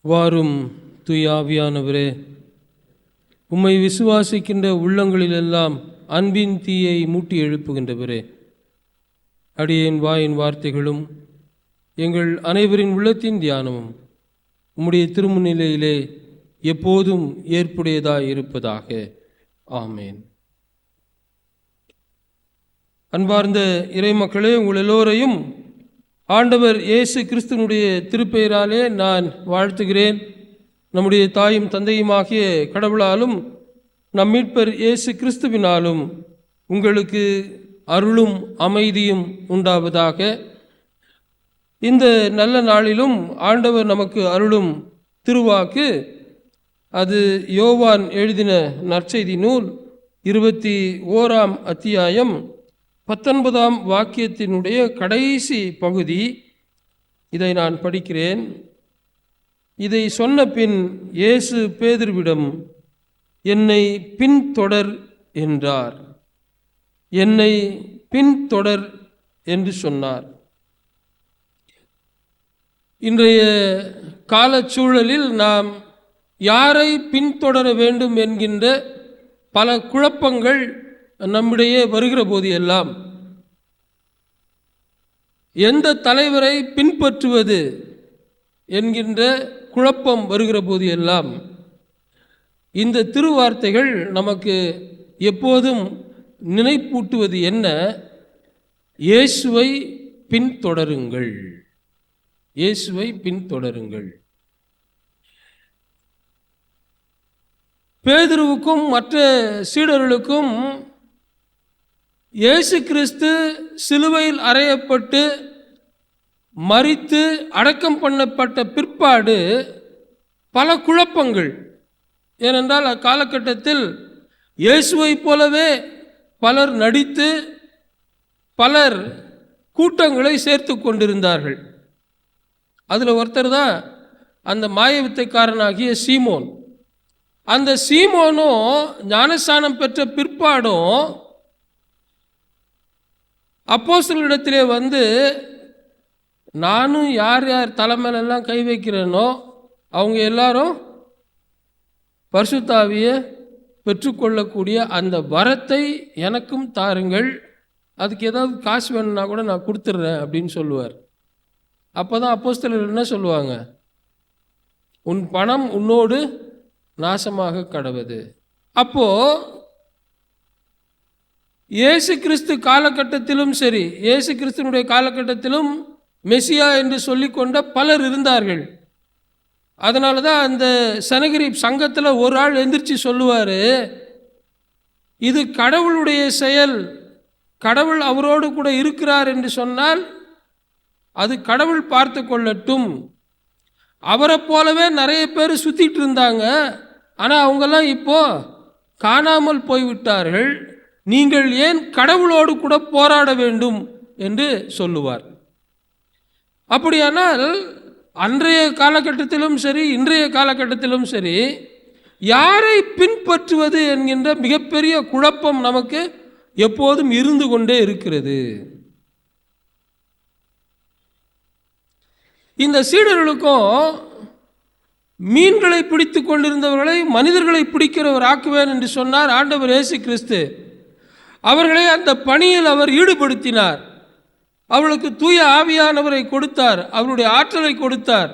வாரும் தூய ஆவியானவரே, உம்மை விசுவாசிக்கின்ற உள்ளங்களிலெல்லாம் அன்பின் தீயை மூட்டி எழுப்புகின்றவரே, அடியேன் வாயின் வார்த்தைகளும் எங்கள் அனைவரின் உள்ளத்தின் தியானமும் உம்முடைய திருமுன்னிலையிலே எப்போதும் ஏற்புடையதாய் இருப்பதாக. ஆமேன். அன்பார்ந்த இறைமக்களே, உங்கள் எல்லோரையும் ஆண்டவர் இயேசு கிறிஸ்துவனுடைய திருப்பெயராலே நான் வாழ்த்துகிறேன். நம்முடைய தாயும் தந்தையுமாகிய கடவுளாலும் நம் மீட்பர் இயேசு கிறிஸ்துவினாலும் உங்களுக்கு அருளும் அமைதியும் உண்டாவதாக. இந்த நல்ல நாளிலும் ஆண்டவர் நமக்கு அருளும் திருவாக்கு, அது யோவான் எழுதின நற்செய்தி நூல் 21ஆம் அத்தியாயம் 19ஆம் வாக்கியத்தினுடைய கடைசி பகுதி. இதை நான் படிக்கிறேன். இதை சொன்ன பின் இயேசு பேதுருவிடம், என்னை பின்தொடர் என்றார். என்னை பின்தொடர் என்று சொன்னார். இன்றைய காலச்சூழலில் நாம் யாரை பின்தொடர வேண்டும் என்கின்ற பல குழப்பங்கள் நம்மிடையே வருகிற போது எல்லாம், எந்த தலைவரை பின்பற்றுவது என்கின்ற குழப்பம் வருகிற போது எல்லாம், இந்த திருவார்த்தைகள் நமக்கு எப்போதும் நினைப்பூட்டுவது என்ன? இயேசுவை பின்தொடருங்கள், இயேசுவை பின்தொடருங்கள். பேதுருவுக்கும் மற்ற சீடர்களுக்கும் இயேசு கிறிஸ்து சிலுவையில் அறையப்பட்டு மரித்து அடக்கம் பண்ணப்பட்ட பிற்பாடு பல குழப்பங்கள். ஏனென்றால் அக்காலகட்டத்தில் இயேசுவை போலவே பலர் நடித்து பலர் கூட்டங்களை சேர்த்து கொண்டிருந்தார்கள். அதில் ஒருத்தர் தான் அந்த மாயவித்தைக்காரனாகிய சீமோன். அந்த சீமோனும் ஞானஸ்நானம் பெற்ற பிற்பாடும் அப்போஸ்தலரிடத்திலே வந்து, நானும் யார் யார் தலைமையிலெல்லாம் கை வைக்கிறேனோ அவங்க எல்லாரும் பரிசுத்த ஆவியை பெற்றுக்கொள்ளக்கூடிய அந்த வரத்தை எனக்கும் தாருங்கள், அதுக்கு ஏதாவது காசு வேணும்னா கூட நான் கொடுத்துட்றேன் அப்படின்னு சொல்லுவார். அப்போ தான் அப்போஸ்தலர் என்ன சொல்லுவாங்க? உன் பணம் உன்னோடு நாசமாக கடவுது. அப்போ இயேசு கிறிஸ்து காலகட்டத்திலும் சரி, இயேசு கிறிஸ்துனுடைய காலகட்டத்திலும் மெசியா என்று சொல்லிக்கொண்ட பலர் இருந்தார்கள். அதனால தான் அந்த சனகிரி சங்கத்தில் ஒரு ஆள் எந்திரிச்சு சொல்லுவார், இது கடவுளுடைய செயல், கடவுள் அவரோடு கூட இருக்கிறார் என்று சொன்னால் அது கடவுள் பார்த்து கொள்ளட்டும். அவரை போலவே நிறைய பேர் சுற்றிட்டு இருந்தாங்க, ஆனால் அவங்கெல்லாம் இப்போ காணாமல் போய்விட்டார்கள். நீங்கள் ஏன் கடவுளோடு கூட போராட வேண்டும் என்று சொல்லுவார். அப்படியானால் அன்றைய காலகட்டத்திலும் சரி, இன்றைய காலகட்டத்திலும் சரி, யாரை பின்பற்றுவது என்கின்ற மிகப்பெரிய குழப்பம் நமக்கு எப்போதும் இருந்து கொண்டே இருக்கிறது. இந்த சீடர்களுக்கும் மீன்களை பிடித்து கொண்டிருந்தவர்களை மனிதர்களை பிடிக்கிறவர் ஆக்குவேன் என்று சொன்னார் ஆண்டவர் இயேசு கிறிஸ்து. அவர்களை அந்த பணியில் அவர் ஈடுபடுத்தினார். அவர்களுக்கு தூய ஆவியானவரை கொடுத்தார், அவருடைய ஆற்றலை கொடுத்தார்.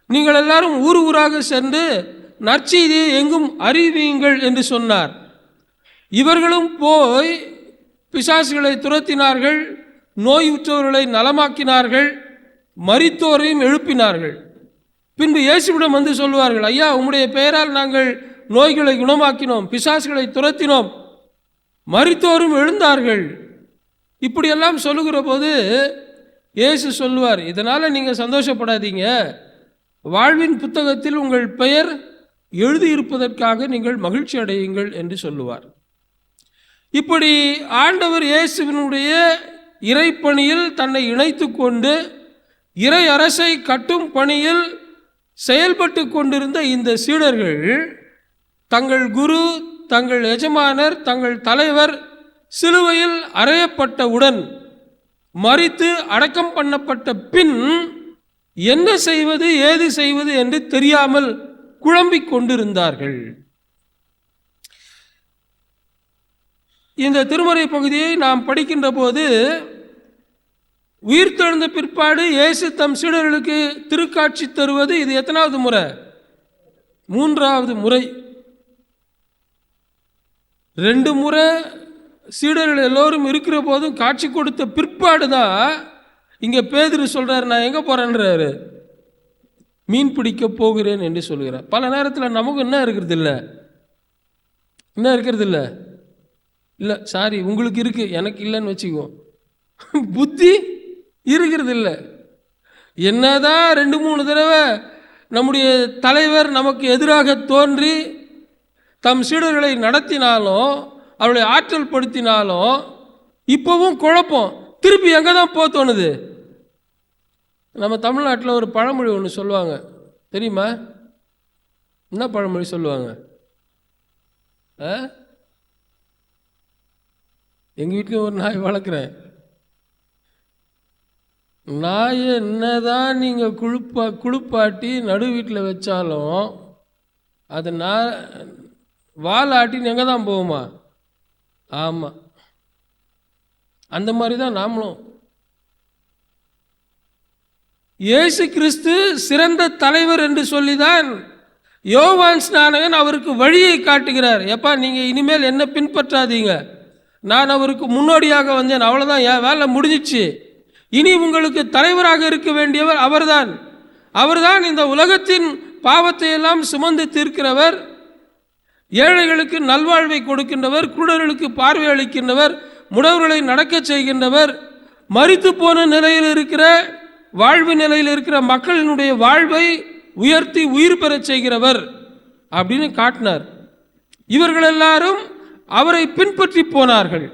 நீங்கள் எல்லாரும் ஊர் ஊராக சென்று நற்செய்தியை எங்கும் அறிவியுங்கள் என்று சொன்னார். இவர்களும் போய் பிசாசுகளை துரத்தினார்கள், நோயுற்றவர்களை நலமாக்கினார்கள், மரித்தோரையும் எழுப்பினார்கள். பின்பு இயேசுவிடம் வந்து சொல்லுவார்கள், ஐயா, உம்முடைய பெயரால் நாங்கள் நோய்களை குணமாக்கினோம், பிசாசுகளை துரத்தினோம், மரித்தோரும் எழுந்தார்கள். இப்படியெல்லாம் சொல்லுகிற போது இயேசு சொல்லுவார், இதனால் நீங்கள் சந்தோஷப்படாதீங்க, வாழ்வின் புத்தகத்தில் உங்கள் பெயர் எழுதியிருப்பதற்காக நீங்கள் மகிழ்ச்சி அடையுங்கள் என்று சொல்லுவார். இப்படி ஆண்டவர் இயேசுவினுடைய இறைப்பணியில் தன்னை இணைத்து கொண்டு இறை அரசை கட்டும் பணியில் செயல்பட்டு கொண்டிருந்த இந்த சீடர்கள் தங்கள் குரு, தங்கள் எஜமானர், தங்கள் தலைவர் சிலுவையில் அறையப்பட்டவுடன், மரித்து அடக்கம் பண்ணப்பட்ட பின் என்ன செய்வது ஏது செய்வது என்று தெரியாமல் குழம்பிக் கொண்டிருந்தார்கள். இந்த திருமறை பகுதியை நாம் படிக்கின்ற போது உயிர்த்தெழுந்த பிற்பாடு இயேசு தம் சீடர்களுக்கு திருக்காட்சி தருவது இது எத்தனாவது முறை? 3வது முறை. 2 முறை சீடர்கள் எல்லோரும் இருக்கிற போதும் காட்சி கொடுத்த பிற்பாடு தான் இங்கே பேதுரு சொல்கிறார், நான் எங்கே போகிறேன்றாரு, மீன் பிடிக்க போகிறேன் என்று சொல்கிறார். பல நேரத்தில் நமக்கு என்ன இருக்கிறது இல்லை, என்ன இருக்கிறது இல்லை, இல்லை சாரி உங்களுக்கு இருக்குது எனக்கு இல்லைன்னு வச்சுக்குவோம், புத்தி இருக்கிறது இல்லை. என்னதான் 2-3 தடவை நம்முடைய தலைவர் நமக்கு எதிராக தோன்றி தம் சீடர்களை நடத்தினாலும் அவர்களை ஆற்றல் படுத்தினாலும் இப்போவும் குழப்பம். திருப்பி எங்கே தான் போக தோணுது? நம்ம தமிழ்நாட்டில் ஒரு பழமொழி ஒன்று சொல்லுவாங்க, தெரியுமா? என்ன பழமொழி சொல்லுவாங்க? எங்கள் வீட்லேயும் ஒரு நாய் வளர்க்குறேன். நாயை என்னதான் நீங்கள் குளிப்பாட்டி நடு வீட்டில் வச்சாலும் அது வால் ஆட்டின்னு எங்கே தான் போகுமா? ஆமாம், அந்த மாதிரி தான் நாமளும். இயேசு கிறிஸ்து சிறந்த தலைவர் என்று சொல்லிதான் யோவான் ஸ்நானகன் அவருக்கு வழியை காட்டுகிறார். எப்பா நீங்கள் இனிமேல் என்ன பின்பற்றாதீங்க, நான் அவருக்கு முன்னோடியாக வந்தேன், அவ்வளோதான், என் வேலை முடிஞ்சிச்சு. இனி உங்களுக்கு தலைவராக இருக்க வேண்டியவர் அவர்தான். அவர்தான் இந்த உலகத்தின் பாவத்தை எல்லாம் சுமந்து தீர்க்கிறவர், ஏழைகளுக்கு நல்வாழ்வை கொடுக்கின்றவர், குருடர்களுக்கு பார்வை அளிக்கின்றவர், முடவர்களை நடக்க செய்கின்றவர், மரித்து போன நிலையில் இருக்கிற வாழ்வு நிலையில் இருக்கிற மக்களினுடைய வாழ்வை உயர்த்தி உயிர் பெறச் செய்கிறவர் அப்படின்னு காட்டினார். இவர்கள் எல்லாரும் அவரை பின்பற்றி போனார்கள்.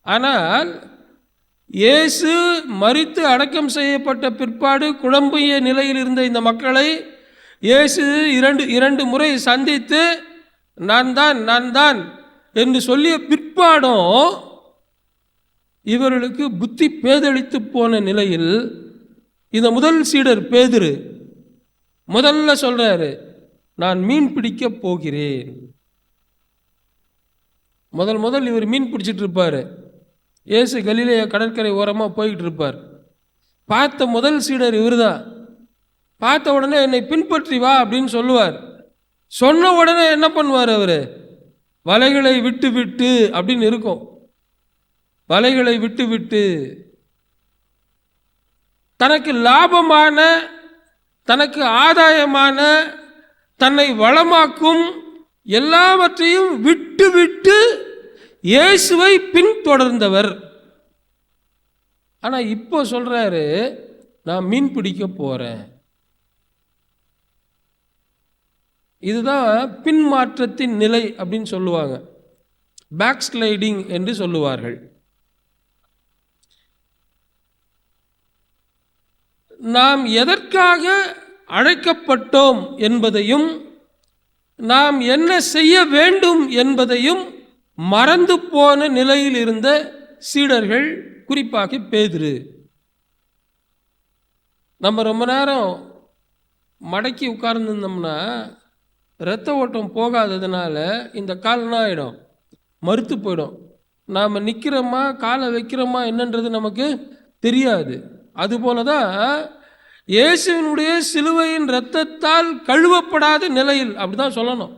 ஆனால் இயேசு மரித்து அடக்கம் செய்யப்பட்ட பிற்பாடு குழம்பிய நிலையில் இருந்த இந்த மக்களை இயேசு இரண்டு முறை சந்தித்து நான் தான் என்று சொல்லிய பிற்பாடும் இவர்களுக்கு புத்தி பேதளித்து போன நிலையில் இந்த முதல் சீடர் பேதுரு முதல்ல சொல்றாரு, நான் மீன் பிடிக்க போகிறேன். முதல் இவர் மீன் பிடிச்சிட்டு இருப்பார். இயேசு கலிலேய கடற்கரை ஓரமாக போய்கிட்டு இருப்பார். பார்த்த முதல் சீடர் இவர் தான். பார்த்த உடனே என்னை பின்பற்றி வா அப்படின்னு சொல்லுவார். சொன்ன உடனே என்ன பண்ணுவார் அவர்? வலைகளை விட்டு விட்டு அப்படின்னு இருக்கும். வலைகளை விட்டு விட்டு தனக்கு லாபமான, தனக்கு ஆதாயமான, தன்னை வளமாக்கும் எல்லாவற்றையும் விட்டு விட்டு இயேசுவை பின்தொடர்ந்தவர். ஆனால் இப்போ சொல்றாரு, நான் மீன் பிடிக்க போறேன். இதுதான் பின்மாற்றத்தின் நிலை அப்படின்னு சொல்லுவாங்க. பேக் ஸ்லைடிங் என்று சொல்லுவார்கள். நாம் எதற்காக அழைக்கப்பட்டோம் என்பதையும் நாம் என்ன செய்ய வேண்டும் என்பதையும் மறந்து போன நிலையில் இருந்த சீடர்கள், குறிப்பாக பேதுரு. நம்ம ரொம்ப நேரம் மடக்கி உட்கார்ந்துருந்தோம்னா இரத்த ஓட்டம் போகாததுனால இந்த கால் என்ன ஆகிடும்? மறுத்து போயிடும். நாம் நிற்கிறோமா காலை வைக்கிறோமா என்னன்றது நமக்கு தெரியாது. அதுபோல தான் இயேசுவினுடைய சிலுவையின் இரத்தத்தால் கழுவப்படாத நிலையில், அப்படிதான் சொல்லணும்.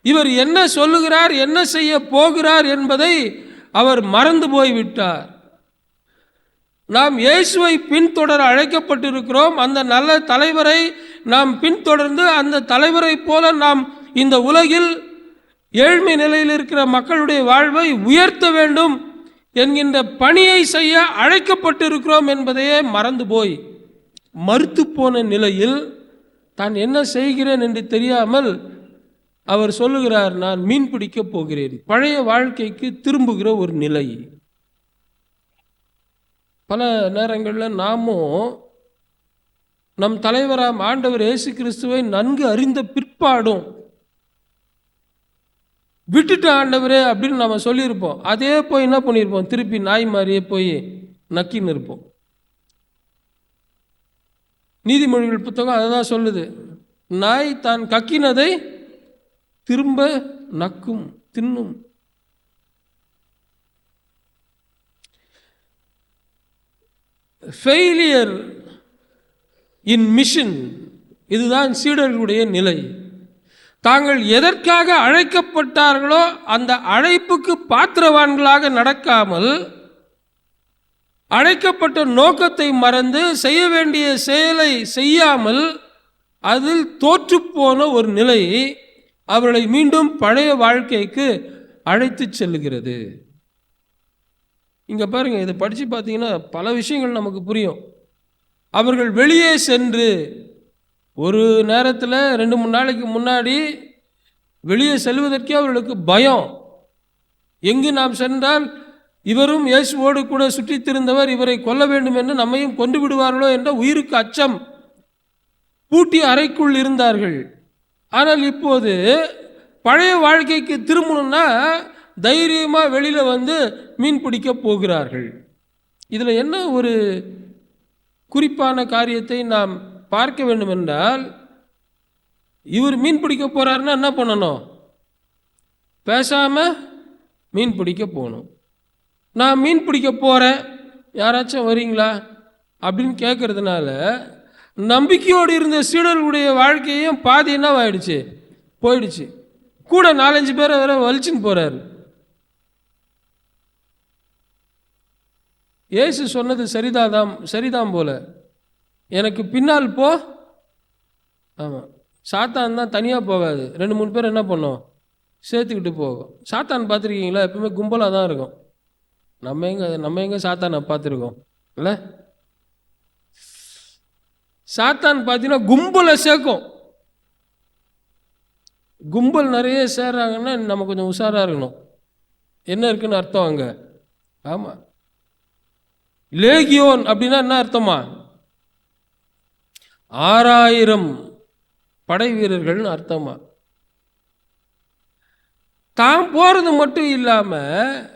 இவர் என்ன சொல்லுகிறார், என்ன செய்ய போகிறார் என்பதை அவர் மறந்து போய்விட்டார். நாம் இயேசுவை பின்தொடர அழைக்கப்பட்டிருக்கிறோம். அந்த நல்ல தலைவரை நாம் பின்தொடர்ந்து அந்த தலைவரை போல நாம் இந்த உலகில் ஏழ்மை நிலையில் இருக்கிற மக்களுடைய வாழ்வை உயர்த்த வேண்டும் என்கின்ற பணியை செய்ய அழைக்கப்பட்டிருக்கிறோம் என்பதையே மறந்து போய் மறுத்து போன நிலையில் தான் என்ன செய்கிறேன் என்று தெரியாமல் அவர் சொல்லுகிறார், நான் மீன் பிடிக்க போகிறேன். பழைய வாழ்க்கைக்கு திரும்புகிற ஒரு நிலை. பல நேரங்களில் நாமும் நம் தலைவராம் ஆண்டவர் இயேசு கிறிஸ்துவை நன்கு அறிந்த பிற்பாடும் விட்டுட்டு ஆண்டவரே அப்படின்னு நம்ம சொல்லியிருப்போம். அதே போய் என்ன பண்ணியிருப்போம்? திருப்பி நாய் மாதிரியே போய் நக்கின்னு இருப்போம். நீதிமொழிகள் புத்தகம் அதை தான் சொல்லுது. நாய் தான் கக்கினதை திரும்ப நக்கும், தின்னும். ஃபெயிலியர் இன் மிஷன், இதுதான் சீடர்களுடைய நிலை. தாங்கள் எதற்காக அழைக்கப்பட்டார்களோ அந்த அழைப்புக்கு பாத்திரவான்களாக நடக்காமல், அழைக்கப்பட்ட நோக்கத்தை மறந்து செய்ய வேண்டிய செயலை செய்யாமல் அதில் தோற்றுப்போன ஒரு நிலை அவர்களை மீண்டும் பழைய வாழ்க்கைக்கு அழைத்து செல்லுகிறது. இங்கே பாருங்க, இதை படித்து பார்த்தீங்கன்னா பல விஷயங்கள் நமக்கு புரியும். அவர்கள் வெளியே சென்று ஒரு நேரத்தில் 2-3 நாளைக்கு முன்னாடி வெளியே செல்வதற்கே அவர்களுக்கு பயம். எங்கு நாம் சென்றால் இவரும் இயேசுவோடு கூட சுற்றித் திருந்தவர், இவரை கொல்ல வேண்டும் என்று நம்மையும் கொண்டு விடுவார்களோ என்ற உயிருக்கு அச்சம். பூட்டிய அறைக்குள் இருந்தார்கள். ஆனால் இப்போது பழைய வாழ்க்கைக்கு திரும்பணும்னா தைரியமாக வெளியில் வந்து மீன் பிடிக்க போகிறார்கள். இதில் என்ன ஒரு குறிப்பான காரியத்தை நாம் பார்க்க வேண்டும் என்றால், இவர் மீன் பிடிக்க போகிறாருன்னா என்ன பண்ணணும்? பேசாமல் மீன் பிடிக்க போகணும். நான் மீன் பிடிக்க போகிறேன், யாராச்சும் வரீங்களா அப்படின்னு கேட்கறதுனால நம்பிக்கையோடு இருந்த சீடர்களுடைய வாழ்க்கையும் பாதி என்னவாயிடுச்சு, போயிடுச்சு. கூட 4-5 பேரை வேற வலிச்சுன்னு போகிறாரு. இயேசு சொன்னது சரிதான் போல, எனக்கு பின்னால் போ. ஆமாம், சாத்தான் தான் தனியாக போகாது, 2-3 பேர் என்ன பண்ணோம், சேர்த்துக்கிட்டு போகும். சாத்தான் பார்த்துருக்கீங்களா? எப்பவுமே கும்பலாக தான் இருக்கும். நம்ம எங்கே சாத்தானை பார்த்துருக்கோம் இல்லை? சாத்தான் பார்த்தீங்கன்னா கும்பலை சேர்க்கும். கும்பல் நிறைய சேர்றாங்கன்னா நம்ம கொஞ்சம் உஷாராக இருக்கணும். என்ன இருக்குன்னு அர்த்தம் அங்கே? ஆமாம், லேகியோன் அப்படின்னா என்ன அர்த்தமா? 6000 படை வீரர்கள்னு அர்த்தமா. தான் போகிறது மட்டும் இல்லாமல்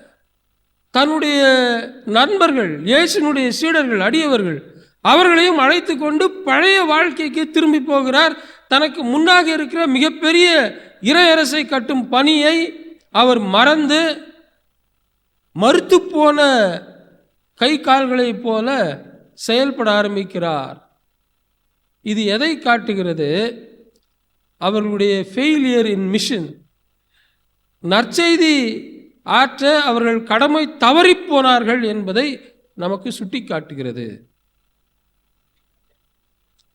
தன்னுடைய நண்பர்கள், இயேசுனுடைய சீடர்கள், அடியவர்கள், அவர்களையும் அழைத்து கொண்டு பழைய வாழ்க்கைக்கு திரும்பி போகிறார். தனக்கு முன்னாக இருக்கிற மிகப்பெரிய இறையரசை கட்டும் பணியை அவர் மறந்து மறுத்து போன கை கால்களைப் போல செயல்பட ஆரம்பிக்கிறார். இது எதை காட்டுகிறது? அவர்களுடைய ஃபெயிலியர் இன் மிஷன். நற்செய்தி ஆற்ற அவர்கள் கடமை தவறி போனார்கள் என்பதை நமக்கு சுட்டி காட்டுகிறது.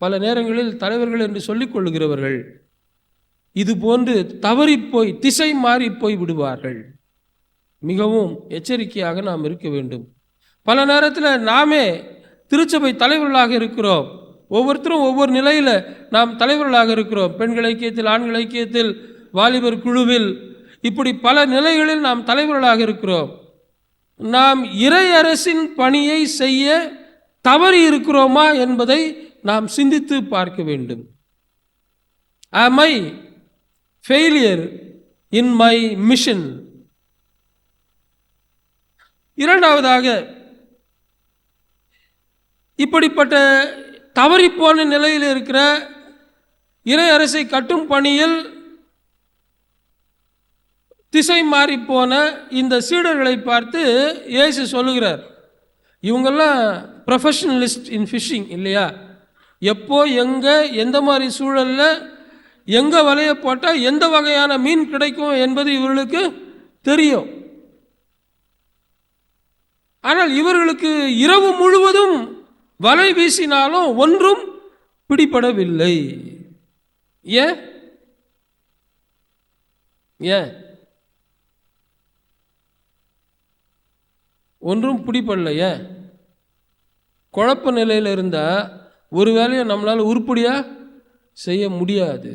பல நேரங்களில் தலைவர்கள் என்று சொல்லிக் கொள்ளுகிறவர்கள் இது போன்று தவறிப்போய் திசை மாறி போய் விடுவார்கள். மிகவும் எச்சரிக்கையாக நாம் இருக்க வேண்டும். பல நேரத்தில் நாமே திருச்சபை தலைவர்களாக இருக்கிறோம். ஒவ்வொருத்தரும் ஒவ்வொரு நிலையில் நாம் தலைவர்களாக இருக்கிறோம். பெண்கள் ஐக்கியத்தில், ஆண்கள் ஐக்கியத்தில், வாலிபர் குழுவில், இப்படி பல நிலைகளில் நாம் தலைவர்களாக இருக்கிறோம். நாம் இறை அரசின் பணியை செய்ய தவறி இருக்கிறோமா என்பதை நாம் சிந்தித்து பார்க்க வேண்டும். Am I failure in my mission? இரண்டாவதாக, இப்படிப்பட்ட தவறிப்போன நிலையில் இருக்கிற இறை அரசை கட்டும் பணியில் திசை மாறிப்போன இந்த சீடர்களை பார்த்து இயேசு சொல்லுகிறார், இவங்கெல்லாம் ப்ரொஃபஷனலிஸ்ட் இன் ஃபிஷிங் இல்லையா? எப்போ எங்கே எந்த மாதிரி சூழலில் எங்கே வலையை போட்டால் எந்த வகையான மீன் கிடைக்கும் என்பது இவர்களுக்கு தெரியும். ஆனால் இவர்களுக்கு இரவு முழுவதும் வலை வீசினாலும் ஒன்றும் பிடிபடவில்லை. ஏன்? ஒன்றும் பிடிப்படல. ஏன்? குழப்ப நிலையில் இருந்தால் ஒரு வேலையை நம்மளால் உருப்படியாக செய்ய முடியாது.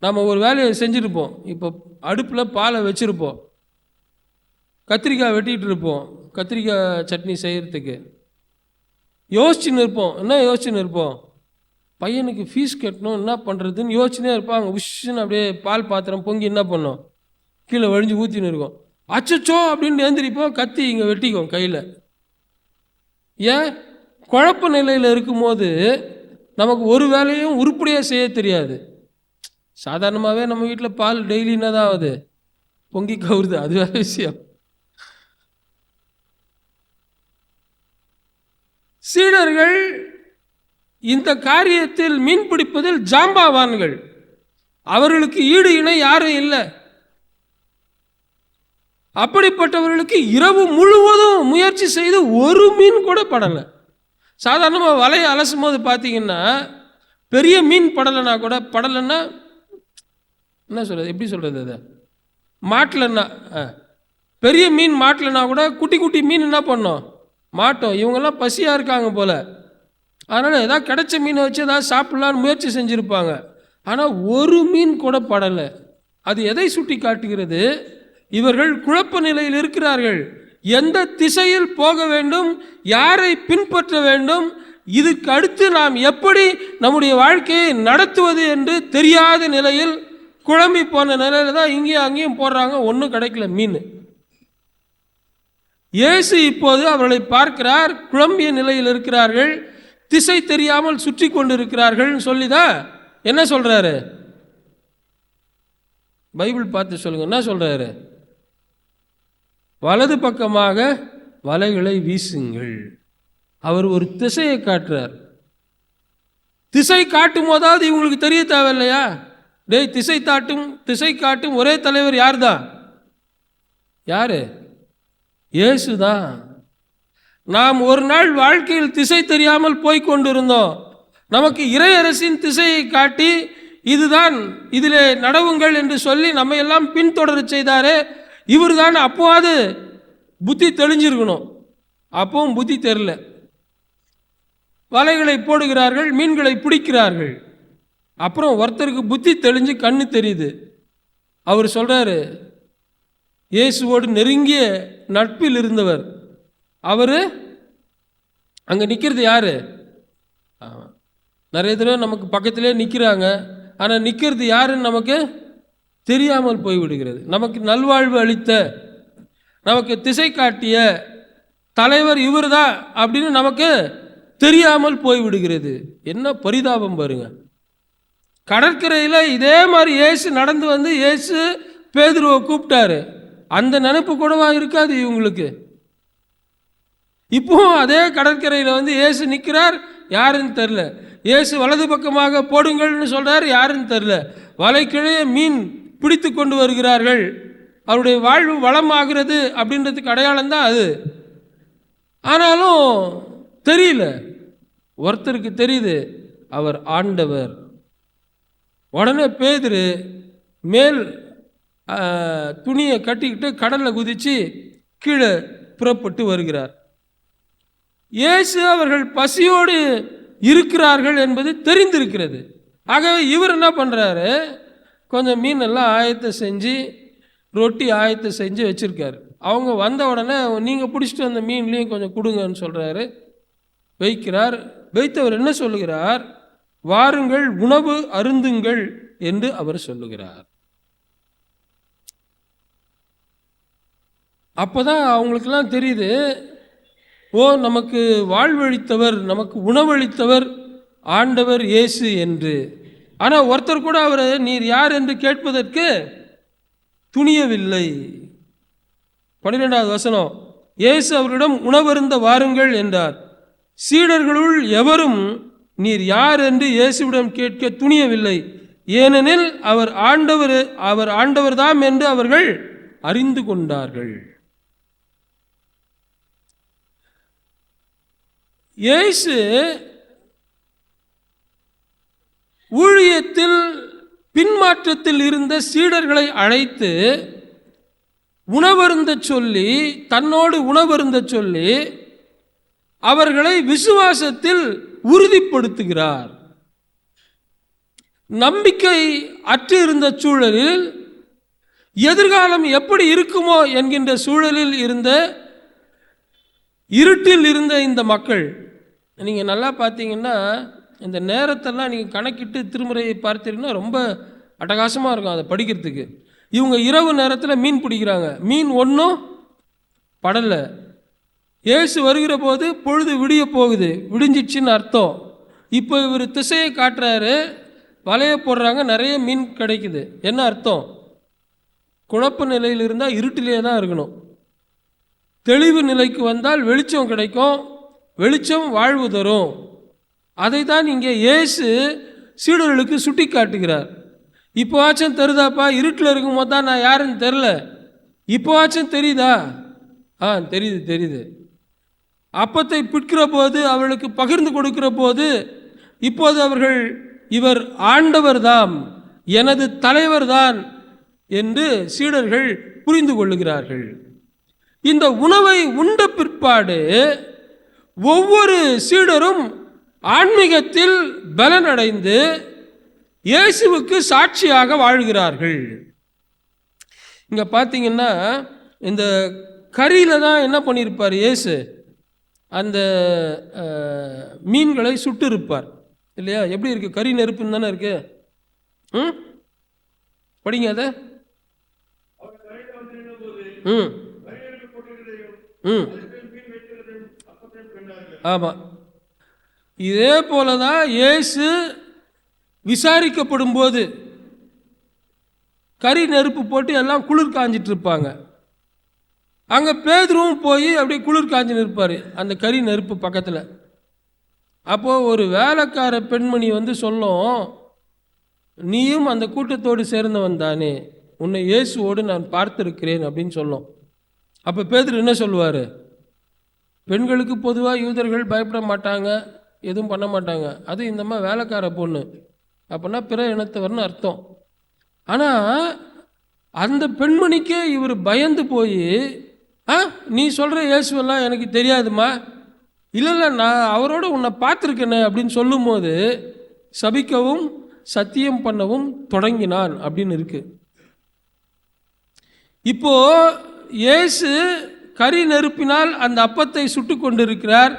நம்ம ஒரு வேலையை செஞ்சுருப்போம். இப்போ அடுப்பில் பாலை வச்சுருப்போம், கத்திரிக்காய் வெட்டிகிட்டு இருப்போம், கத்திரிக்காய் சட்னி செய்கிறதுக்கு யோசிச்சுன்னு இருப்போம். என்ன யோசிச்சுன்னு இருப்போம்? பையனுக்கு ஃபீஸ் கட்டணும், என்ன பண்ணுறதுன்னு யோசிச்சுனே இருப்பாங்க. உஷ்ன்னு அப்படியே பால் பாத்திரம் பொங்கி என்ன பண்ணோம், கீழே வழிஞ்சு ஊற்றின்னு இருக்கும். அச்சச்சோ அப்படின்னு எழுந்திரிப்போம், கத்தி இங்கே வெட்டிக்கும் கையில். ஏன்? குழப்ப நிலையில் இருக்கும்போது நமக்கு ஒரு வேலையும் உருப்படியாக செய்ய தெரியாது. சாதாரணமாகவே நம்ம வீட்டில் பால் டெய்லி என்னதான் ஆகுது, பொங்கி கவுருது, அது வேற விஷயம். சீடர்கள் இந்த காரியத்தில் மீன் பிடிப்பதில் ஜாம்பாவான்கள். அவர்களுக்கு ஈடு இணை யாரும் இல்லை. அப்படிப்பட்டவர்களுக்கு இரவு முழுவதும் முயற்சி செய்து ஒரு மீன் கூட படலை. சாதாரணமாக வலையை அலசும் போது பார்த்தீங்கன்னா பெரிய மீன் படலைன்னா கூட, படலைன்னா என்ன சொல்கிறது, எப்படி சொல்கிறது, அதை மாட்டலைன்னா, பெரிய மீன் மாட்டலைன்னா கூட குட்டி குட்டி மீன் என்ன பண்ணோம், மாட்டோம். இவங்கெல்லாம் பசியாக இருக்காங்க போல், அதனால் ஏதாவது கிடைச்ச மீனை வச்சு ஏதாவது சாப்பிட்லான்னு முயற்சி செஞ்சுருப்பாங்க. ஆனால் ஒரு மீன் கூட படலை. அது எதை சுட்டி காட்டுகிறது? இவர்கள் குழப்ப நிலையில் இருக்கிறார்கள். எந்த திசையில் போக வேண்டும், யாரை பின்பற்ற வேண்டும், இதுக்கு அடுத்து நாம் எப்படி நம்முடைய வாழ்க்கையை நடத்துவது என்று தெரியாத நிலையில், குழம்பி போன நிலையில் தான் இங்கேயும் அங்கேயும் போடுறாங்க. ஒன்றும் கிடைக்கல மீன். இயேசு இப்போது அவர்களை பார்க்கிறார். குழம்பிய நிலையில் இருக்கிறார்கள், திசை தெரியாமல் சுற்றி கொண்டு இருக்கிறார்கள் சொல்லிதான் என்ன சொல்றாரு? பைபிள் பார்த்து சொல்லுங்க, என்ன சொல்றாரு? வலது பக்கமாக வலைகளை வீசுங்கள். அவர் ஒரு திசையை காட்டுறார். திசை காட்டும் போதாவது இவங்களுக்கு தெரிய தேவையில்லையா? டேய், திசை காட்டும் ஒரே தலைவர் யார் தான்? யாரு? இயேசு தான். நாம் ஒரு நாள் வாழ்க்கையில் திசை தெரியாமல் போய்கொண்டிருந்தோம். நமக்கு இறையரசின் திசையை காட்டி இதுதான், இதிலே நடவுங்கள் என்று சொல்லி நம்ம எல்லாம் பின்தொடர செய்தாரே, இவர் தான். அப்போது புத்தி தெளிஞ்சிருக்கணும். அப்பவும் புத்தி தெரியல. வலைகளை போடுகிறார்கள், மீன்களை பிடிக்கிறார்கள். அப்புறம் ஒருத்தருக்கு புத்தி தெளிஞ்சு கண்ணு தெரியுது. அவர் சொல்றாரு, இயேசுவோடு நெருங்கிய நட்பில் இருந்தவர். அவர் அங்கே நிற்கிறது யாரு? நிறைய தடவை நமக்கு பக்கத்திலே நிற்கிறாங்க, ஆனால் நிற்கிறது யாருன்னு நமக்கு தெரியாமல் போய்விடுகிறது. நமக்கு நல்வாழ்வு அளித்த, நமக்கு திசை காட்டிய தலைவர் இவர் தான் அப்படின்னு நமக்கு தெரியாமல் போய்விடுகிறது. என்ன பரிதாபம் பாருங்க. கடற்கரையில் இதே மாதிரி இயேசு நடந்து வந்து இயேசு பேதுருவை கூப்பிட்டாரு. அந்த நினைப்பு கூடவா இருக்காது இவங்களுக்கு? இப்போ அதே கடற்கரையில் வந்து இயேசு நிற்கிறார், யாருன்னு தெரில. இயேசு வலது பக்கமாக போடுங்கள்னு சொல்றார், யாருன்னு தெரில. வலைக்கிழையே மீன் பிடித்து கொண்டு வருகிறார்கள். அவருடைய வாழ்வு வளமாகிறது அப்படின்றதுக்கு அடையாளம் தான் அது. ஆனாலும் தெரியல. ஒருத்தருக்கு தெரியுது, அவர் ஆண்டவர். உடனே பேதுரு மேல் துணியை கட்டிக்கிட்டு கடலில் குதித்து கீழே புறப்பட்டு வருகிறார். இயேசு அவர்கள் பசியோடு இருக்கிறார்கள் என்பது தெரிந்திருக்கிறது. ஆகவே இவர் என்ன பண்ணுறாரு, கொஞ்சம் மீனெல்லாம் ஆயத்தம் செஞ்சு, ரொட்டி ஆயத்தம் செஞ்சு வச்சுருக்காரு. அவங்க வந்த உடனே நீங்கள் பிடிச்சிட்டு வந்த மீன்லேயும் கொஞ்சம் கொடுங்கன்னு சொல்கிறாரு. வைக்கிறார். வைத்தவர் என்ன சொல்லுகிறார்? வாருங்கள், உணவு அருந்துங்கள் என்று அவர் சொல்லுகிறார். அப்போதான் அவங்களுக்கெல்லாம் தெரியுது, ஓ, நமக்கு வாழ்வழித்தவர், நமக்கு உணவளித்தவர் ஆண்டவர் இயேசு என்று. ஆனால் ஒருத்தர் கூட அவரை நீர் யார் என்று கேட்பதற்கு துணியவில்லை. 12வது வசனம், இயேசு அவரிடம் உணவருந்த வாருங்கள் என்றார். சீடர்களுள் எவரும் நீர் யார் என்று இயேசுவிடம் கேட்க துணியவில்லை. ஏனெனில் அவர் ஆண்டவர்தாம் என்று அவர்கள் அறிந்து கொண்டார்கள். இயேசு ஊழியத்தில் பின்மாற்றத்தில் இருந்த சீடர்களை அழைத்து உணவருந்த சொல்லி, தன்னோடு உணவருந்த சொல்லி அவர்களை விசுவாசத்தில் உறுதிப்படுத்துகிறார். நம்பிக்கை அற்று இருந்த சூழலில், எதிர்காலம் எப்படி இருக்குமோ என்கின்ற சூழலில் இருந்த, இருட்டில் இருந்த இந்த மக்கள், நீங்கள் நல்லா பார்த்தீங்கன்னா இந்த நேரத்தெல்லாம் நீங்கள் கணக்கிட்டு திருமுறையை பார்த்தீங்கன்னா ரொம்ப அட்டகாசமாக இருக்கும் அதை படிக்கிறதுக்கு. இவங்க இரவு நேரத்தில் மீன் பிடிக்கிறாங்க, மீன் ஒன்றும் படலை. இயேசு வருகிற போது பொழுது விடிய போகுது, விடிஞ்சிச்சின்னு அர்த்தம். இப்போ இவர் திசையை காட்டுறாரு, வலைய போடுறாங்க, நிறைய மீன் கிடைக்குது. என்ன அர்த்தம்? குழப்ப நிலையில் இருந்தால் இருட்டிலே தான் இருக்கணும். தெளிவு நிலைக்கு வந்தால் வெளிச்சம் கிடைக்கும், வெளிச்சம் வாழ்வு தரும். அதை தான் இங்கே இயேசு சீடர்களுக்கு சுட்டி காட்டுகிறார். இப்போவாச்சும் தெரியுதாப்பா? இருட்டில் இருக்கும்போது தான் நான் யாருன்னு தெரில, இப்போவாச்சும் தெரியுதா? தெரியுது. அப்பத்தை பிற்கிற போது அவர்களுக்கு பகிர்ந்து கொடுக்கிற போது இப்போது அவர்கள் இவர் ஆண்டவர் தாம், எனது தலைவர் தான் என்று சீடர்கள் புரிந்து கொள்ளுகிறார்கள். இந்த உணவை உண்ட பிற்பாடு ஒவ்வொரு சீடரும் ஆன்மீகத்தில் பலனடைந்து இயேசுவுக்கு சாட்சியாக வாழ்கிறார்கள். இங்க பார்த்தீங்கன்னா இந்த கரியில தான் என்ன பண்ணியிருப்பார் இயேசு, அந்த மீன்களை சுட்டு இருப்பார் இல்லையா? எப்படி இருக்கு? கறி நெருப்புன்னு தானே இருக்கு. படிங்க அதை. ஆமா, இதே போலதான் இயேசு விசாரிக்கப்படும் போது கறி நெருப்பு போட்டு எல்லாம் குளிர் காஞ்சிட்டு இருப்பாங்க. அங்கே பேதுருவும் போய் அப்படியே குளிர் காஞ்சி நிற்பார் அந்த கறி நெருப்பு பக்கத்தில். அப்போது ஒரு வேலைக்கார பெண்மணி வந்து சொல்லும், நீயும் அந்த கூட்டத்தோடு சேர்ந்தவன் தானே, உன்னை இயேசுவோடு நான் பார்த்திருக்கிறேன் அப்படின்னு சொல்லும். அப்போ பேதுரு என்ன சொல்லுவார்? பெண்களுக்கு பொதுவாக யூதர்கள் பயப்பட மாட்டாங்க, எதுவும் பண்ண மாட்டாங்க, அது இந்த மாதிரி வேலைக்கார பொண்ணு அப்படின்னா பிற இனத்தவர்னு அர்த்தம். ஆனால் அந்த பெண்மணிக்கே இவர் பயந்து போய், நீ சொல்கிற இயேசுவெல்லாம் எனக்கு தெரியாதுமா, இல்லை நான் அவரோட உன்னை பார்த்துருக்கேனே அப்படின்னு சொல்லும்போது சபிக்கவும் சத்தியம் பண்ணவும் தொடங்கினான் அப்படின்னு இருக்கு. இப்போ இயேசு கறி நெருப்பினால் அந்த அப்பத்தை சுட்டு கொண்டிருக்கிறார்,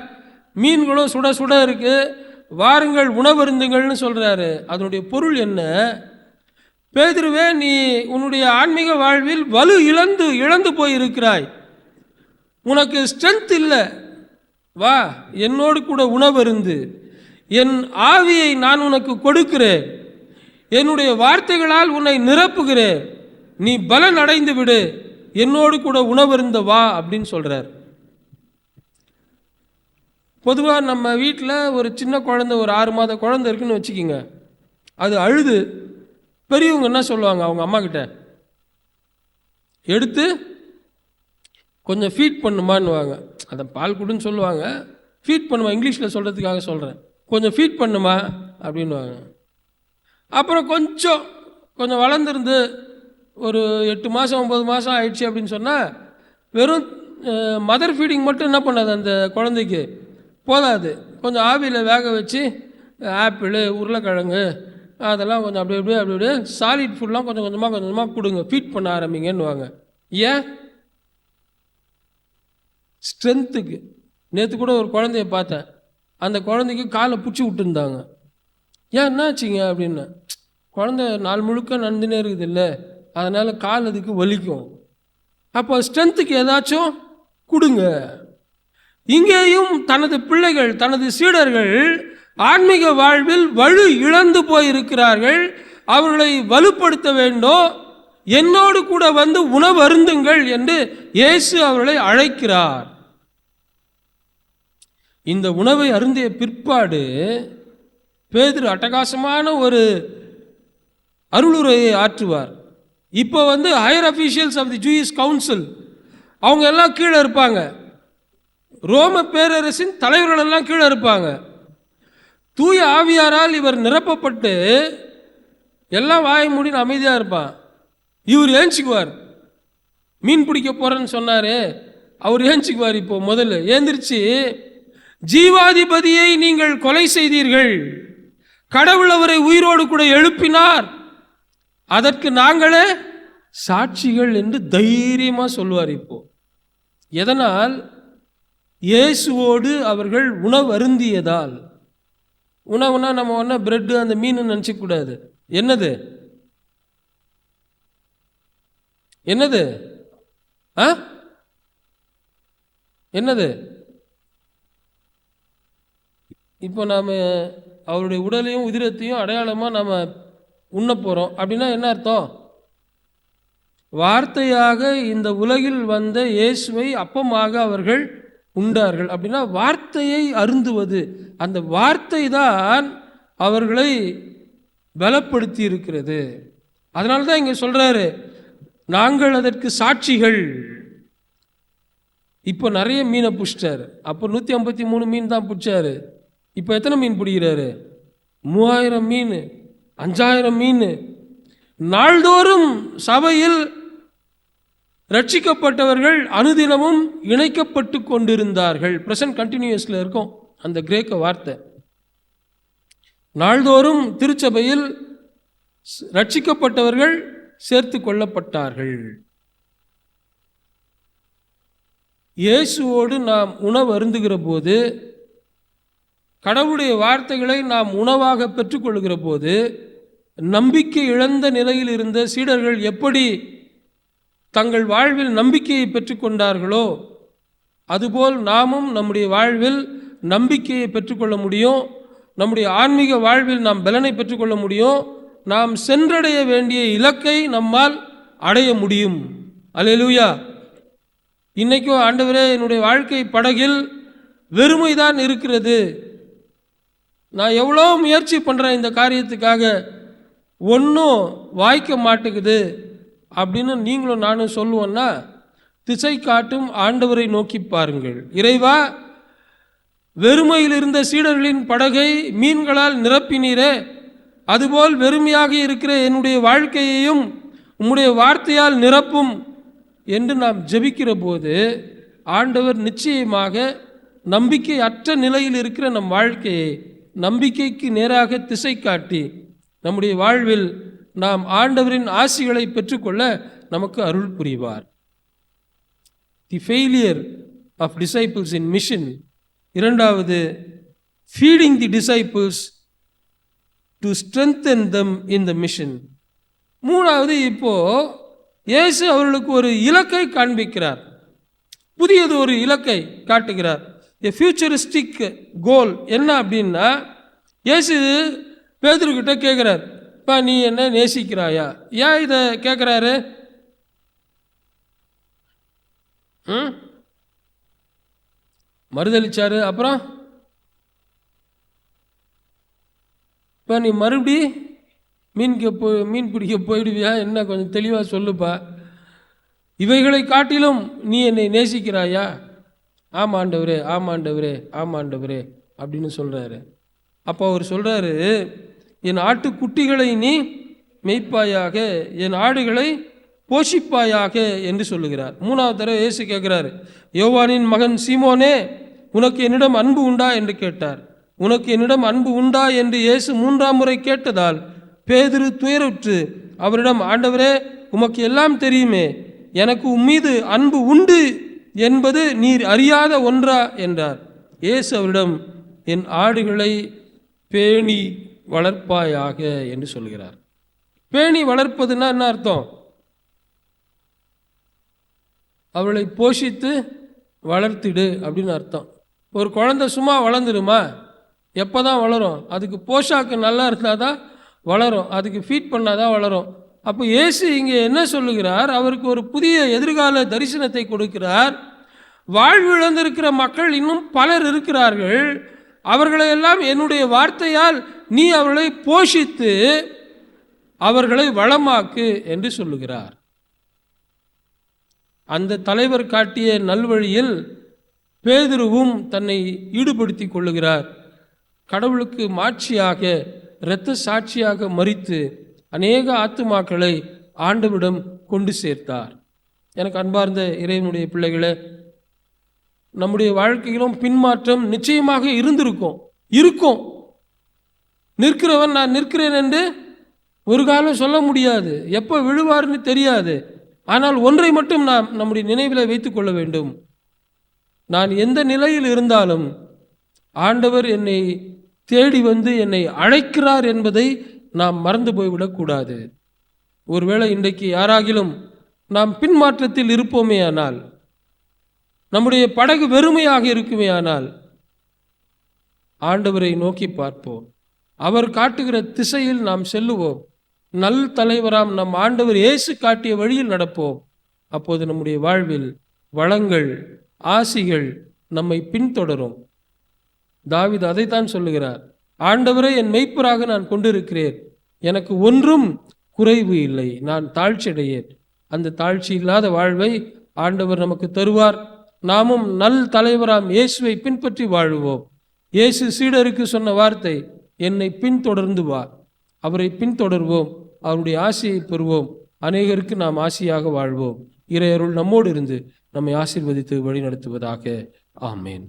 மீன்களும் சுட சுட இருக்கு, வாருங்கள் உணவருந்துங்கள்னு சொல்றாரு. அதனுடைய பொருள் என்ன? பேதுருவே, நீ உன்னுடைய ஆன்மீக வாழ்வில் வலு இழந்து போயிருக்கிறாய், உனக்கு ஸ்ட்ரென்த் இல்லை, வா என்னோடு கூட உணவருந்து, என் ஆவியை நான் உனக்கு கொடுக்கிறேன், என்னுடைய வார்த்தைகளால் உன்னை நிரப்புகிறேன், நீ பலன் அடைந்து விடு, என்னோடு கூட உணவருந்த வா அப்படின்னு சொல்றார். பொதுவாக நம்ம வீட்டில் ஒரு சின்ன குழந்தை, ஒரு 6 மாத குழந்தை இருக்குன்னு வச்சுக்கிங்க, அது அழுது பெரியவங்க என்ன சொல்லுவாங்க, அவங்க அம்மா கிட்ட எடுத்து கொஞ்சம் ஃபீட் பண்ணுமான்னுவாங்க. அதை பால் கொடுன்னு சொல்லுவாங்க, ஃபீட் பண்ணுமா, இங்கிலீஷில் சொல்கிறதுக்காக சொல்கிறேன், கொஞ்சம் ஃபீட் பண்ணுமா அப்படின்வாங்க. அப்புறம் கொஞ்சம் வளர்ந்துருந்து ஒரு 8 மாதம் 9 மாதம் ஆயிடுச்சு அப்படின்னு சொன்னால் வெறும் மதர் ஃபீடிங் மட்டும் என்ன பண்ணாது, அந்த குழந்தைக்கு போதாது, கொஞ்சம் ஆவியில் வேக வச்சு ஆப்பிள் உருளைக்கிழங்கு அதெல்லாம் கொஞ்சம் அப்படியே சாலிட் ஃபுட்லாம் கொஞ்சம் கொஞ்சமாக கொடுங்க, ஃபீட் பண்ண ஆரம்பிங்கன்னுவாங்க. ஏன்? ஸ்ட்ரென்த்துக்கு. நேற்று கூட ஒரு குழந்தைய பார்த்தேன், அந்த குழந்தைக்கு காலை பிடிச்சி விட்டுருந்தாங்க. ஏன் என்னாச்சுங்க அப்படின்னு, குழந்தை நாள் முழுக்க நடந்துனே இருக்குது இல்லை, அதனால் கால் அதுக்கு வலிக்கும். அப்போ ஸ்ட்ரென்த்துக்கு ஏதாச்சும் கொடுங்க. இங்கேயும் தனது பிள்ளைகள், தனது சீடர்கள் ஆன்மீக வாழ்வில் வலு இழந்து போயிருக்கிறார்கள், அவர்களை வலுப்படுத்த வேண்டும், என்னோடு கூட வந்து உணவு அருந்துங்கள் என்று இயேசு அவர்களை அழைக்கிறார். இந்த உணவை அருந்திய பிற்பாடு பேதுரு அட்டகாசமான ஒரு அருளுரையை ஆற்றுவார். இப்போ வந்து higher officials of the Jewish council அவங்க எல்லாம் கீழே இருப்பாங்க, ரோம பேரரசின் தலைவர்கள் எல்லாம் கீழே இருப்பாங்க. தூய ஆவியாரால் இவர் நிரப்பப்பட்டு எல்லாம் வாய் மூடின்னு அமைதியாக இருப்பான். இவர் ஏஞ்சிக்குவார், மீன் பிடிக்க போறேன்னு சொன்னாரு, அவர் ஏஞ்சிக்குவார். இப்போ முதல்ல ஏந்திரிச்சு, ஜீவாதிபதியை நீங்கள் கொலை செய்தீர்கள், கடவுள் அவரை உயிரோடு கூட எழுப்பினார், அதற்கு நாங்களே சாட்சிகள் என்று தைரியமாக சொல்லுவார். இப்போ எதனால்? இயேசுவோடு அவர்கள் உணவு அருந்தியதால். உணவுனா நம்ம ஒன்றா பிரெட்டு அந்த மீன் நினச்சிக்கூடாது. என்னது என்னது என்னது இப்போ நாம் அவருடைய உடலையும் உதிரத்தையும் அடையாளமாக நாம் உண்ண போகிறோம் அப்படின்னா என்ன அர்த்தம்? வார்த்தையாக இந்த உலகில் வந்த இயேசுவை அப்பமாக அவர்கள் உண்டார்கள். அப்படின்னா வார்த்தையை அருந்துவது, அந்த வார்த்தை தான் அவர்களை பலப்படுத்தி இருக்கிறது. அதனால தான் இங்கே சொல்கிறாரு, நாங்கள் அதற்கு சாட்சிகள். இப்போ நிறைய மீனை பிடிச்சிட்டாரு. அப்போ 153 மீன் தான் பிடிச்சாரு. இப்போ எத்தனை மீன் பிடிக்கிறாரு? 3000 மீன், 5000 மீன். நாள்தோறும் சபையில் ரட்சிக்கப்பட்டவர்கள் அனுதினமும் இணைக்கப்பட்டு கொண்டிருந்தார்கள். பிரசன்ட் கண்டினியூஸில் இருக்கும் அந்த கிரேக்க வார்த்தை. நாள்தோறும் திருச்சபையில் ரட்சிக்கப்பட்டவர்கள் சேர்த்து கொள்ளப்பட்டார்கள். இயேசுவோடு நாம் உணவு அருந்துகிற போது, கடவுளுடைய வார்த்தைகளை நாம் உணவாக பெற்றுக்கொள்கிற போது, நம்பிக்கை இழந்த நிலையில் இருந்த சீடர்கள் எப்படி தங்கள் வாழ்வில் நம்பிக்கையை பெற்றுக்கொண்டார்களோ அதுபோல் நாமும் நம்முடைய வாழ்வில் நம்பிக்கையை பெற்றுக்கொள்ள முடியும். நம்முடைய ஆன்மீக வாழ்வில் நாம் பலனை பெற்றுக்கொள்ள முடியும். நாம் சென்றடைய வேண்டிய இலக்கை நம்மால் அடைய முடியும். அல்லேலூயா. இன்றைக்கும் ஆண்டவரே, என்னுடைய வாழ்க்கை படகில் வெறுமைதான் இருக்கிறது, நான் எவ்வளோ முயற்சி பண்ணுறேன் இந்த காரியத்துக்காக, ஒன்றும் வாய்க்க மாட்டேங்குது அப்படின்னு நீங்களும் நானும் சொல்லுவோன்னா, திசை காட்டும் ஆண்டவரை நோக்கி பாருங்கள். இறைவா, வெறுமையில் இருந்த சீடர்களின் படகை மீன்களால் நிரப்பினீரே, அதுபோல் வெறுமையாக இருக்கிற என்னுடைய வாழ்க்கையையும் உம்முடைய வார்த்தையால் நிரப்பும் என்று நாம் ஜெபிக்கிற போது, ஆண்டவர் நிச்சயமாக நம்பிக்கை அற்ற நிலையில் இருக்கிற நம் வாழ்க்கையை நம்பிக்கைக்கு நேராக திசை காட்டி நம்முடைய வாழ்வில் நாம் ஆண்டவரின் ஆசிகளை பெற்றுக்கொள்ள நமக்கு அருள் புரிவார். The failure of disciples in mission. இரண்டாவது, feeding the disciples to strengthen them in the mission. மூணாவது, இப்போ இயேசு அவர்களுக்கு ஒரு இலக்கை காண்பிக்கிறார். புதியது ஒரு இலக்கை காட்டுகிறார். எ ஃபியூச்சரிஸ்டிக் கோல். என்ன அப்படின்னா, இயேசு பேதுருக்கிட்ட கேட்குறார், இப்போ நீ என்ன நேசிக்கிறாயா? ஏன் இதை கேட்குறாரு? மறுதளிச்சாரு. அப்புறம் இப்போ நீ மறுபடி மீன் பிடிக்க போயிடுவியா? என்ன கொஞ்சம் தெளிவாக சொல்லுப்பா. இவைகளை காட்டிலும் நீ என்னை நேசிக்கிறாயா? ஆமாண்டவரே, ஆமாண்டவரே, ஆமாண்டவரே அப்படின்னு சொல்கிறாரு. அப்போ அவர் சொல்கிறாரு, என் ஆட்டுக்குட்டிகளை நீ மேய்ப்பாயாக, என் ஆடுகளை போஷிப்பாயாக என்று சொல்லுகிறார். மூணாவது தடவை இயேசு கேட்குறாரு, யோவானின் மகன் சீமோனே, உனக்கு என்னிடம் அன்பு உண்டா என்று கேட்டார். உனக்கு என்னிடம் அன்பு உண்டா என்று இயேசு 3ஆம் முறை கேட்டதால் பேதுரு துயருற்று அவரிடம், ஆண்டவரே, உமக்கு எல்லாம் தெரியுமே, எனக்கு உம்மீது அன்பு உண்டு என்பது நீர் அறியாத ஒன்றா என்றார். இயேசு அவரிடம், என் ஆடுகளை பேணி வளர்ப்பாயாக என்று சொல்கிறார். பேணி வளர்ப்பதுன்னா என்ன அர்த்தம்? அவளை போஷித்து வளர்த்திடு அப்படின்னு அர்த்தம். ஒரு குழந்தை சும்மா வளர்ந்துடுமா? எப்போ தான் வளரும்? அதுக்கு போஷாக்கு நல்லா இருந்தால் தான் வளரும், அதுக்கு ஃபீட் பண்ணால் தான் வளரும். அப்போ இயேசு இங்கே என்ன சொல்லுகிறார்? அவருக்கு ஒரு புதிய எதிர்கால தரிசனத்தை கொடுக்கிறார். வாழ்விழந்திருக்கிற மக்கள் இன்னும் பலர் இருக்கிறார்கள். அவர்களையெல்லாம் என்னுடைய வார்த்தையால் நீ அவர்களை போஷித்து அவர்களை வளமாக்கு என்று சொல்லுகிறார். அந்த தலைவர் காட்டிய நல்வழியில் பேதுருவும் தன்னை ஈடுபடுத்தி கொள்ளுகிறார். கடவுளுக்கு மாட்சியாக, இரத்த சாட்சியாக மரித்து அநேக ஆத்துமாக்களை ஆண்டவரிடம் கொண்டு சேர்த்தார். எனக்கு அன்பார்ந்த இறைவனுடைய பிள்ளைகளே, நம்முடைய வாழ்க்கையிலும் பின்மாற்றம் நிச்சயமாக இருக்கும். நிற்கிறவன் நான் நிற்கிறேன் என்று ஒரு காலம் சொல்ல முடியாது, எப்போ விழுவார்னு தெரியாது. ஆனால் ஒன்றை மட்டும் நாம் நம்முடைய நினைவில் வைத்துக் கொள்ள வேண்டும், நான் எந்த நிலையில் இருந்தாலும் ஆண்டவர் என்னை தேடி வந்து என்னை அழைக்கிறார் என்பதை நாம் மறந்து போய்விடக்கூடாது. ஒருவேளை இன்றைக்கு யாராகிலும் நாம் பின்மாற்றத்தில் இருப்போமே ஆனால், நம்முடைய படகு வெறுமையாக இருக்குமே ஆனால், ஆண்டவரை நோக்கி பார்ப்போம். அவர் காட்டுகிற திசையில் நாம் செல்லுவோம். நல் தலைவராம் நம் ஆண்டவர் இயேசு காட்டிய வழியில் நடப்போம். அப்போது நம்முடைய வாழ்வில் வளங்கள், ஆசிகள் நம்மை பின்தொடரும். தாவீது அதைத்தான் சொல்லுகிறார். ஆண்டவரை என் மெய்ப்பராக நான் கொண்டிருக்கிறேன், எனக்கு ஒன்றும் குறைவு இல்லை, நான் தாழ்ச்சி அடையேன். அந்த தாழ்ச்சி இல்லாத வாழ்வை ஆண்டவர் நமக்கு தருவார். நாமும் நல் தலைவராம் இயேசுவை பின்பற்றி வாழுவோம். இயேசு சீடருக்கு சொன்ன வார்த்தை, என்னை பின்தொடர்ந்து வா. அவரை பின்தொடர்வோம், அவருடைய ஆசியை பெறுவோம், அநேகருக்கு நாம் ஆசியாக வாழ்வோம். இறையருள் நம்மோடு இருந்து நம்மை ஆசீர்வதித்து வழி நடத்துவதாக. ஆமேன்.